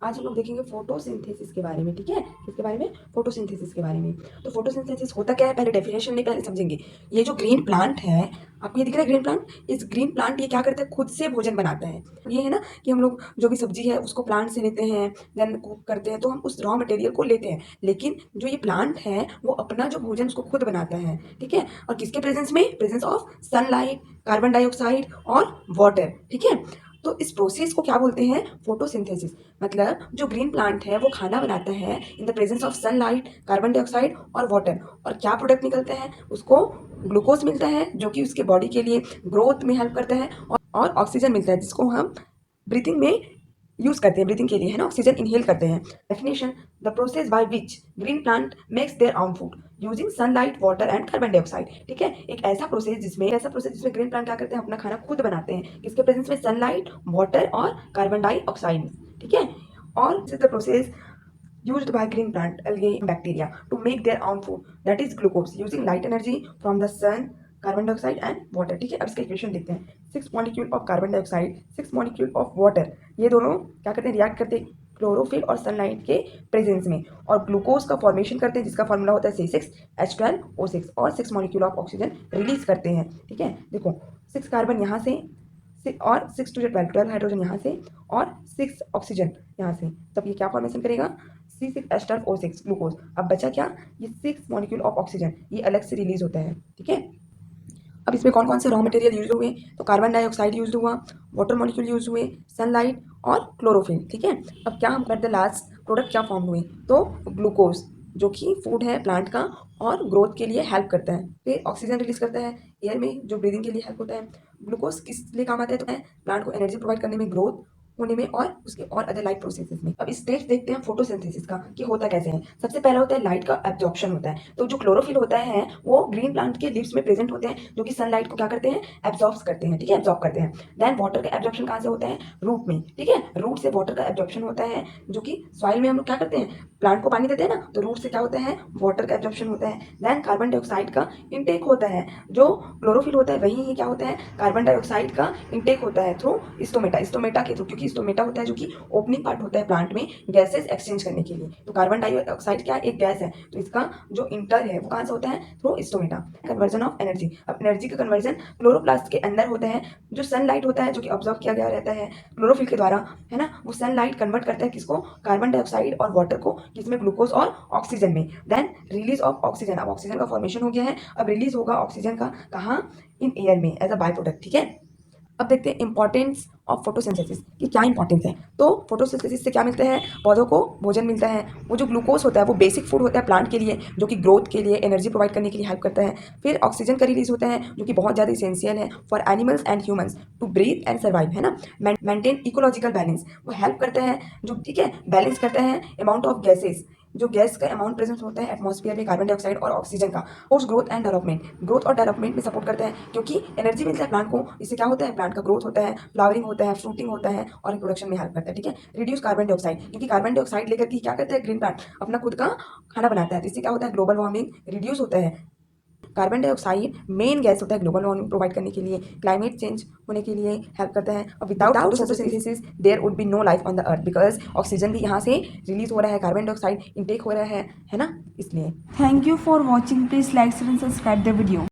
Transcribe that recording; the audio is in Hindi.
आज हम लोग देखेंगे फोटोसिंथेसिस के बारे में। ठीक है, किसके बारे में? फोटोसिंथेसिस के बारे में। तो फोटोसिंथेसिस होता क्या है, पहले डेफिनेशन नहीं, पहले समझेंगे। ये जो ग्रीन प्लांट है, आपको ये दिख रहा है ग्रीन प्लांट, इस ग्रीन प्लांट ये क्या करता है, खुद से भोजन बनाता है। ये है ना कि हम लोग जो भी सब्जी है उसको प्लांट से लेते हैं, देन कुक करते हैं, तो हम उस रॉ मटेरियल को लेते हैं। लेकिन जो ये प्लांट है वो अपना जो भोजन उसको खुद बनाता है। ठीक है, और किसके प्रेजेंस में? Presence of sunlight, carbon dioxide और वाटर। ठीक है, तो इस प्रोसेस को क्या बोलते हैं? फोटोसिंथेसिस। मतलब जो ग्रीन प्लांट है वो खाना बनाता है in the presence of sunlight, carbon dioxide और वाटर। और क्या प्रोडक्ट निकलता है? उसको ग्लूकोज मिलता है जो कि उसके बॉडी के लिए ग्रोथ में हेल्प करता है, और ऑक्सीजन मिलता है जिसको हम ब्रीथिंग में यूज करते हैं, ब्रीथिंग के लिए, है ना, ऑक्सीजन इनहेल करते हैं। Definition: the process by which green plant makes their own food using sunlight, water and carbon dioxide. ठीक है, एक ऐसा प्रोसेस जिसमें ग्रीन प्लांट क्या करते हैं, अपना खाना खुद बनाते हैं, किसके प्रेजेंस में? सनलाइट, वाटर और कार्बन डाइऑक्साइड। ठीक है, और this is the process used by green plant, algae, bacteria to make their own food, that is glucose, using light energy from the sun, carbon dioxide and water. ठीक है, अब इसका इक्वेशन देखते हैं। 6 molecule of carbon dioxide, 6 molecule of water, ये दोनों क्या करते हैं? रिएक्ट करते हैं क्लोरोफिल और सनलाइट के प्रेजेंस में, और ग्लूकोज का फॉर्मेशन करते हैं जिसका फॉर्मूला होता है C6H12O6, और 6 मॉलिक्यूल ऑफ ऑक्सीजन रिलीज करते हैं। ठीक है, देखो 6 कार्बन यहाँ से, और 6 टू 12, 12 हाइड्रोजन यहाँ से, और 6 ऑक्सीजन यहाँ से, तब ये क्या फॉर्मेशन करेगा? C6H12O6 glucose. अब बचा क्या? ये 6 मॉलिक्यूल ऑफ ऑक्सीजन, ये अलग से रिलीज होता है। ठीक है, अब इसमें कौन कौन से रॉ मटेरियल यूज हुए? तो कार्बन डाइऑक्साइड यूज हुआ, वाटर मॉलिक्यूल यूज हुए, सनलाइट और क्लोरोफिल। ठीक है, अब क्या हम करते हैं, लास्ट प्रोडक्ट क्या फॉर्म हुए? तो ग्लूकोज, जो कि फूड है प्लांट का और ग्रोथ के लिए हेल्प करता है। फिर ऑक्सीजन रिलीज करता है एयर में, जो ब्रीदिंग के लिए हेल्प होता है। ग्लूकोज किस लिए काम आता है? तो प्लांट को एनर्जी प्रोवाइड करने में, ग्रोथ होने में, और उसके और अदर लाइफ प्रोसेसेस में। अब स्टेज देखते हैं फोटोसिंथेसिस का कि होता कैसे है। सबसे पहला होता है लाइट का एब्जॉर्प्शन होता है। तो जो क्लोरोफिल होता है वो ग्रीन प्लांट के लीव्स में प्रेजेंट होते हैं, जो कि सनलाइट को क्या करते हैं? एब्जॉर्ब करते हैं। ठीक है, एब्जॉर्ब करते हैं। देन वाटर का एब्जॉर्प्शन कहाँ से होता है? रूट में। ठीक है, रूट से वाटर का एब्जॉर्प्शन होता है, जो कि सॉइल में हम लोग क्या करते हैं, प्लांट को पानी देते हैं ना, तो रूट से क्या होता है? वाटर का एब्जॉर्प्शन होता है। देन कार्बन डाइऑक्साइड का इनटेक होता है। जो क्लोरोफिल होता है वही ही क्या होता है? कार्बन डाइऑक्साइड का इनटेक होता है थ्रू स्टोमेटा, स्टोमेटा के थ्रू, क्योंकि स्टोमेटा होता है जो कि ओपनिंग पार्ट होता है प्लांट में गैसेस एक्सचेंज करने के लिए। तो कार्बन डाइऑक्साइड क्या? एक गैस है, तो इसका जो इंटर है वो कहाँ से होता है? Through stomata. Conversion of energy, अब एनर्जी का कन्वर्जन क्लोरोप्लास्ट के अंदर होता है। जो सनलाइट होता है जो कि ऑब्जर्व किया गया रहता है क्लोरोफिल के द्वारा, है ना, वो सनलाइट कन्वर्ट करता है किसको? कार्बन डाइऑक्साइड और वाटर को, किसमें? ग्लूकोज और ऑक्सीजन में। देन रिलीज ऑफ ऑक्सीजन, अब ऑक्सीजन का फॉर्मेशन हो गया है, अब रिलीज होगा ऑक्सीजन का कहाँ? इन एयर में एज अ बाय प्रोडक्ट। ठीक है, अब देखते हैं इंपॉर्टेंस ऑफ फोटोसिंथेसिस कि क्या इंपॉर्टेंस है। तो फोटोसिंथेसिस से क्या मिलता है? पौधों को भोजन मिलता है। वो जो ग्लूकोज होता है वो बेसिक फूड होता है प्लांट के लिए, जो कि ग्रोथ के लिए, एनर्जी प्रोवाइड करने के लिए हेल्प करता है। फिर ऑक्सीजन का रिलीज होता है जो कि बहुत ज़्यादा इसेंशियल है for animals and humans to breathe and survive, है ना। मेंटेन इकोलॉजिकल बैलेंस, वो हेल्प करता है, जो ठीक है बैलेंस करता है अमाउंट ऑफ गैसेज, जो गैस का अमाउंट प्रेजेंट होता है एटमॉस्फेयर में, कार्बन डाइऑक्साइड और ऑक्सीजन का। Post growth and development, growth और डेवलपमेंट में सपोर्ट करता है, क्योंकि एनर्जी मिलता है प्लांट को, इससे क्या होता है? प्लांट का ग्रोथ होता है, फ्लावरिंग होता है, फ्रूटिंग होता है, और रिप्रोडक्शन में हेल्प करता है। ठीक है, रिड्यूस कार्बन डाइऑक्साइड, क्योंकि कार्बन डाइऑक्साइड लेकर के क्या करता है ग्रीन प्लांट? अपना खुद का खाना बनाता है, तो इससे क्या होता है? ग्लोबल वार्मिंग रिड्यूस होता है। कार्बन डाइऑक्साइड मेन गैस होता है ग्लोबल वार्मिंग प्रोवाइड करने के लिए, क्लाइमेट चेंज होने के लिए हेल्प करता है। और without photosynthesis there would be no life on the earth, because oxygen भी यहाँ से रिलीज हो रहा है, कार्बन डाइऑक्साइड इनटेक हो रहा है ना, इसलिए। Thank you for watching. Please like, share and subscribe the video.